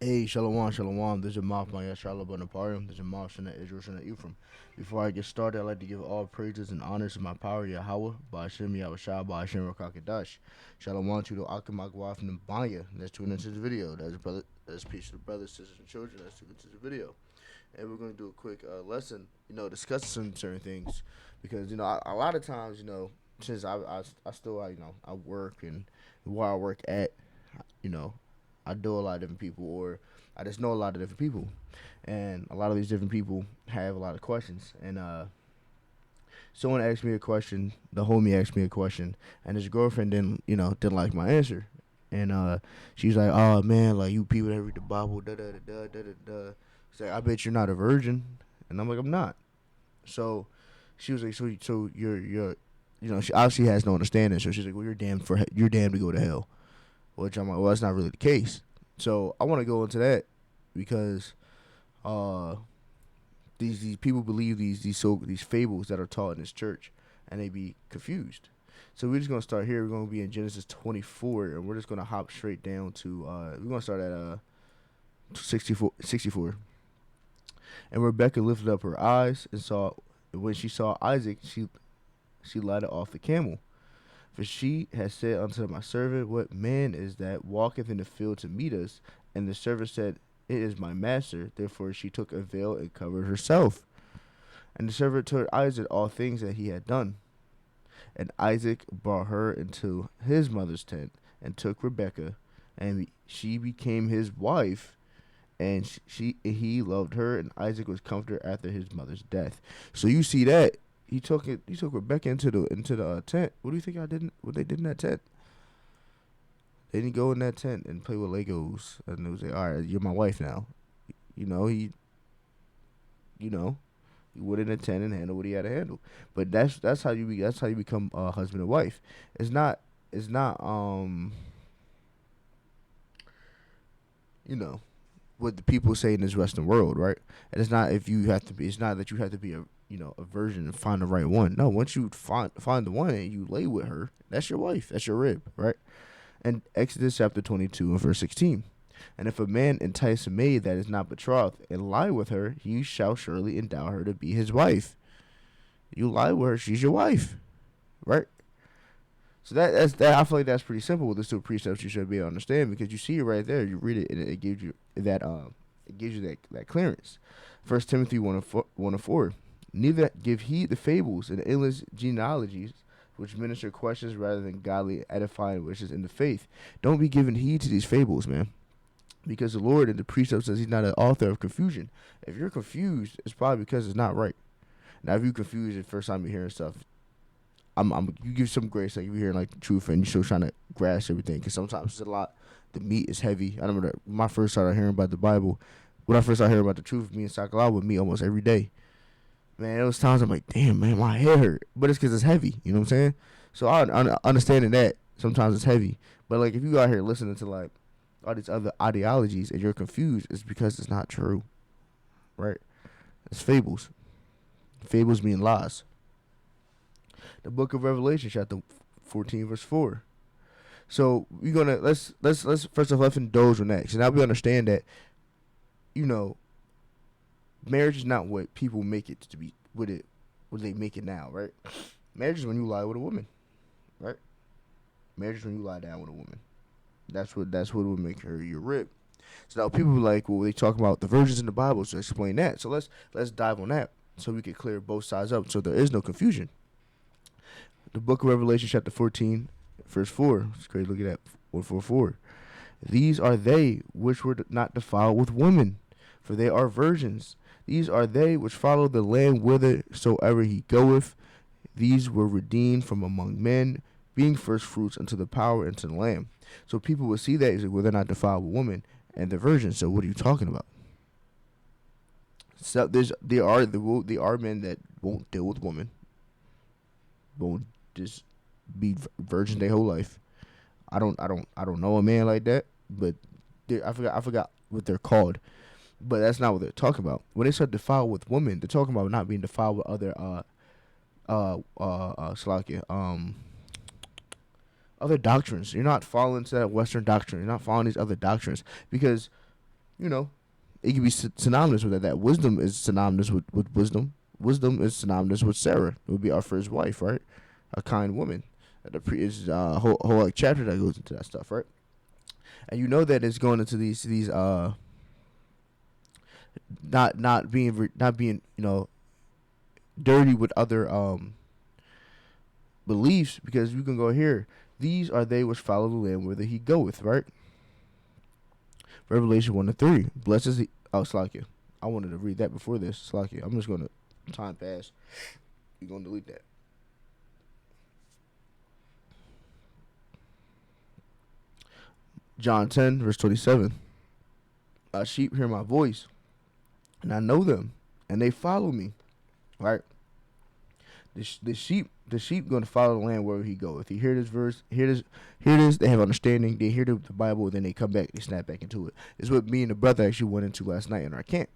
Hey, shalom, shalom. This is Maf Maya Shalabanaparim. This is Maf Shana Israel Shana Ephraim. Before I get started, I'd like to give all praises and honors to my power, Yahweh, by Hashem Yahushua, by Hashem Rakakadash. Shalom to the Akamagwa from the Banya. Let's tune into the video. That's brother. That's peace to the brothers, sisters, and children. Let's tune into the video. And we're going to do a quick lesson, discussing some certain things. Because, a lot of times, since I still, I work and where I work at, you know, I know a lot of different people, or I just know a lot of different people, and a lot of these different people have a lot of questions. And someone asked me a question, the homie asked me a question, and his girlfriend didn't like my answer, and she's like, "Oh man, like you people that read the Bible, da da da da da da da." She's like, "I bet you're not a virgin," and I'm like, "I'm not." So she was like, "So you're." She obviously has no understanding. So she's like, "Well, you're damned to go to hell." Which I'm like, well, that's not really the case. So I want to go into that because uh, these people believe these fables that are taught in this church, and they be confused. So we're just gonna start here. We're gonna be in Genesis 24, and we're just gonna hop straight down to we're gonna start at 64. And Rebecca lifted up her eyes and saw when she saw Isaac, she lighted off the camel. For she has said unto my servant, what man is that walketh in the field to meet us? And the servant said, it is my master. Therefore she took a veil and covered herself. And the servant told Isaac all things that he had done. And Isaac brought her into his mother's tent and took Rebekah, and she became his wife. And he loved her, and Isaac was comforted after his mother's death. So you see that he took Rebecca into the tent. What do you think I didn't? What they did in that tent? They didn't go in that tent and play with Legos, and it was like, all right, you're my wife now. You know you know he went in a tent and handled what he had to handle. But that's how you become husband and wife. It's not you know what the people say in this Western world, right? And it's not if you have to be. It's not that you have to be a virgin and find the right one. No, once you find the one and you lay with her, that's your wife. That's your rib, right? And Exodus chapter 22 and verse 16. And if a man entice a maid that is not betrothed and lie with her, he shall surely endow her to be his wife. You lie with her, she's your wife, right? So that's that. I feel like that's pretty simple with the two precepts you should be able to understand because you see it right there. You read it and it gives you that clearance. First Timothy 1:4. Neither give heed to fables and endless genealogies which minister questions rather than godly edifying wishes in the faith. Don't be giving heed to these fables, man. Because the Lord in the precept says he's not an author of confusion. If you're confused, it's probably because it's not right. Now, if you're confused the first time you're hearing stuff, you give some grace, like if you're hearing like the truth and you're still trying to grasp everything, because sometimes it's a lot. The meat is heavy. I remember when I first started hearing about the Bible. When I first started hearing about the truth, me and Sakala would meet almost every day. Man, there was times I'm like, damn, man, my head hurt, but it's because it's heavy. You know what I'm saying? So I understanding that sometimes it's heavy, but like if you out here listening to like all these other ideologies and you're confused, it's because it's not true, right? It's fables. Fables mean lies. The book of Revelation, chapter 14, verse 4. So we're gonna let's first of all let's indulge on that. Because now we understand that you know marriage is not what people make it to be. What they make it now, right? Marriage is when you lie with a woman, right? Marriage is when you lie down with a woman. That's what would make her your rib. So now people are like, well, they talk about the virgins in the Bible, so explain that. So let's dive on that so we can clear both sides up, so there is no confusion. The book of Revelation, chapter 14, verse 4. It's great. Look at that. 144. These are they which were not defiled with women, for they are virgins. These are they which follow the Lamb whithersoever he goeth. These were redeemed from among men, being first fruits unto the power and to the Lamb. So people will see that as like, well, they're not defiled with women and they're virgins. So what are you talking about? So there are men that won't deal with women, won't just be virgin their whole life. I don't know a man like that, but I forgot what they're called. But that's not what they're talking about. When they start defiled with women, they're talking about not being defiled with other Slakia, other doctrines. You're not following to that Western doctrine. You're not following these other doctrines because you know, it can be synonymous with that. That wisdom is synonymous with wisdom. Wisdom is synonymous with Sarah. It would be our first wife, right? A kind woman. The is a whole like chapter that goes into that stuff, right? And you know that it's going into these not being dirty with other beliefs, because you can go here. These are they which follow the Lamb whither he goeth, right? Revelation 1-3. Blessed is he. Oh, Slakia. I wanted to read that before this. Slakia. I'm just going to time pass. You're going to delete that. John 10, verse 27. My sheep hear my voice, and I know them, and they follow me. Right? The sheep going to follow the Lamb wherever he go. If you hear this verse, hear this, they have understanding. They hear the Bible, then they come back, they snap back into it. It's what me and the brother actually went into last night in our camp.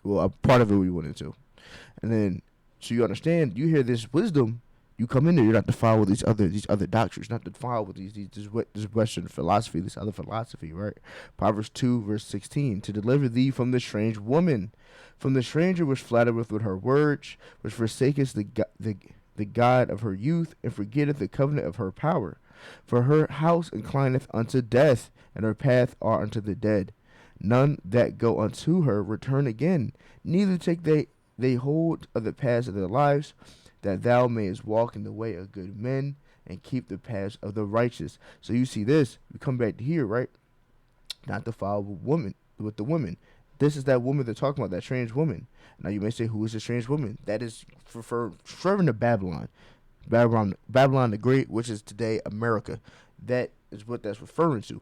Well, a part of it we went into, and then so you understand. You hear this wisdom. You come in there. You're not to follow these other doctrines. Not to follow with this Western philosophy, this other philosophy, right? Proverbs 2 verse 16. To deliver thee from the strange woman, from the stranger which flattereth with her words, which forsaketh the God of her youth, and forgetteth the covenant of her power. For her house inclineth unto death, and her path are unto the dead. None that go unto her return again, neither take they hold of the paths of their lives, that thou mayest walk in the way of good men, and keep the paths of the righteous. So you see this, we come back to here, right? Not to follow with the woman. This is that woman they're talking about, that strange woman. Now you may say, who is the strange woman? That is referring to Babylon. Babylon the Great, which is today America. That is what that's referring to.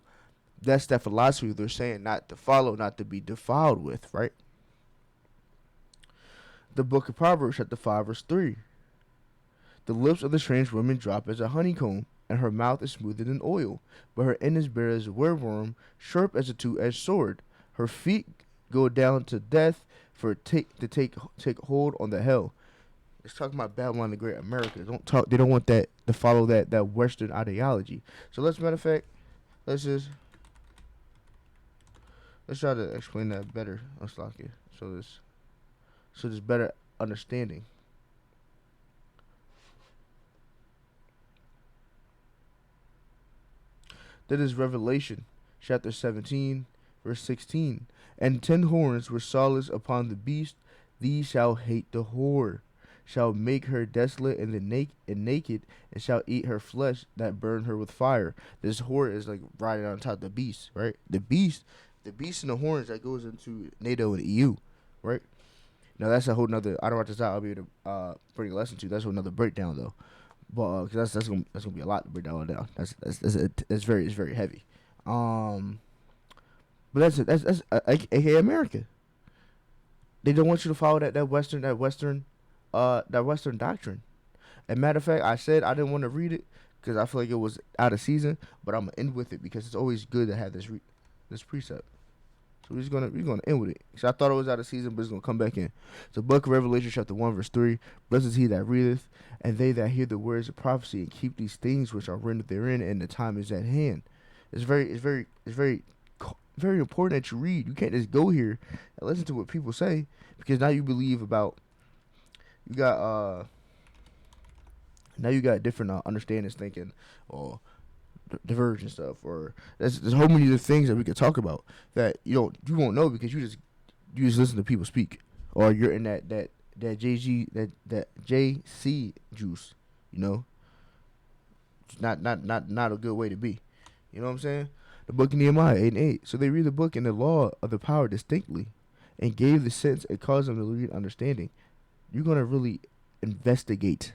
That's that philosophy they're saying not to follow, not to be defiled with, right? The book of Proverbs, chapter 5, verse 3. The lips of the strange woman drop as a honeycomb, and her mouth is smoother than oil, but her end is bare as a worm, sharp as a two-edged sword. Her feet go down to death, for take hold on the hell. It's talking about Babylon the Great America. They don't want that to follow that Western ideology. So matter of fact, let's try to explain that better. So there's better understanding. That is Revelation chapter 17, verse 16. And 10 horns were sawless upon the beast. These shall hate the whore, shall make her desolate and naked, and shall eat her flesh that burn her with fire. This whore is like riding on top of the beast, right? The beast and the horns that goes into NATO and EU, right? Now that's a whole nother. I don't write this out. I'll be able to bring a lesson to. That's another breakdown though. But cause that's gonna be a lot to break down. That's very heavy. But that's aka America. They don't want you to follow that Western doctrine. And matter of fact, I said I didn't want to read it because I feel like it was out of season. But I'm gonna end with it because it's always good to have this precept. So we're gonna end with it. So I thought it was out of season, but it's gonna come back in. So Book of Revelation chapter 1 verse 3. Blessed is he that readeth, and they that hear the words of prophecy, and keep these things which are written therein, and the time is at hand. It's very important that you read. You can't just go here and listen to what people say, because now you believe about you got different understandings, thinking, or divergent stuff, or there's a whole many other things that we could talk about that you won't know because you just listen to people speak, or you're in that JC juice, It's not a good way to be. You know what I'm saying? The book of Nehemiah 8:8. So they read the book and the law of the power distinctly, and gave the sense and caused them to read understanding. You're gonna really investigate,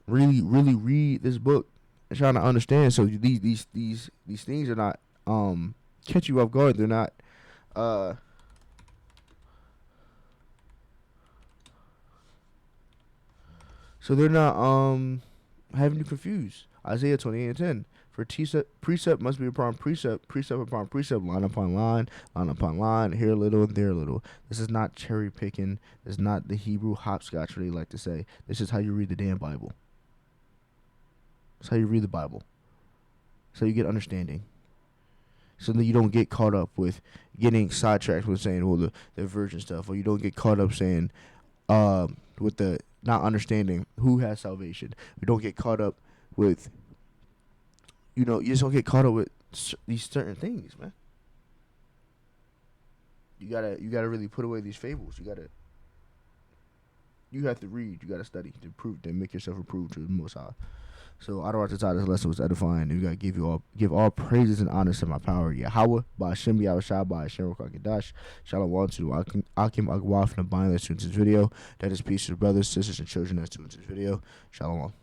really read this book and trying to understand. So these things are not catch you off guard. They're not having you confused. Isaiah 28:10. For precept must be upon precept, precept upon precept, line upon line upon line, here a little and there a little. This is not cherry picking. This is not the Hebrew hopscotch, what they like to say. This is how you read the damn Bible. It's how you read the Bible. So you get understanding. so that you don't get caught up with getting sidetracked with saying, well, the virgin stuff, or you don't get caught up saying, with the not understanding who has salvation. You don't get caught up with, you just don't get caught up with these certain things, man. You gotta really put away these fables. You have to read. You gotta study to make yourself approved to the Most High. So I don't have to tie this lesson was edifying. And we gotta give all praises and honors to my power, Yahweh, by Hashem Yahushua, by Hashem Rakakadash. Shalom to Akim Agwaf and the bind that tunes this video. That is peace to the brothers, sisters, and children that tunes this video. Shalom.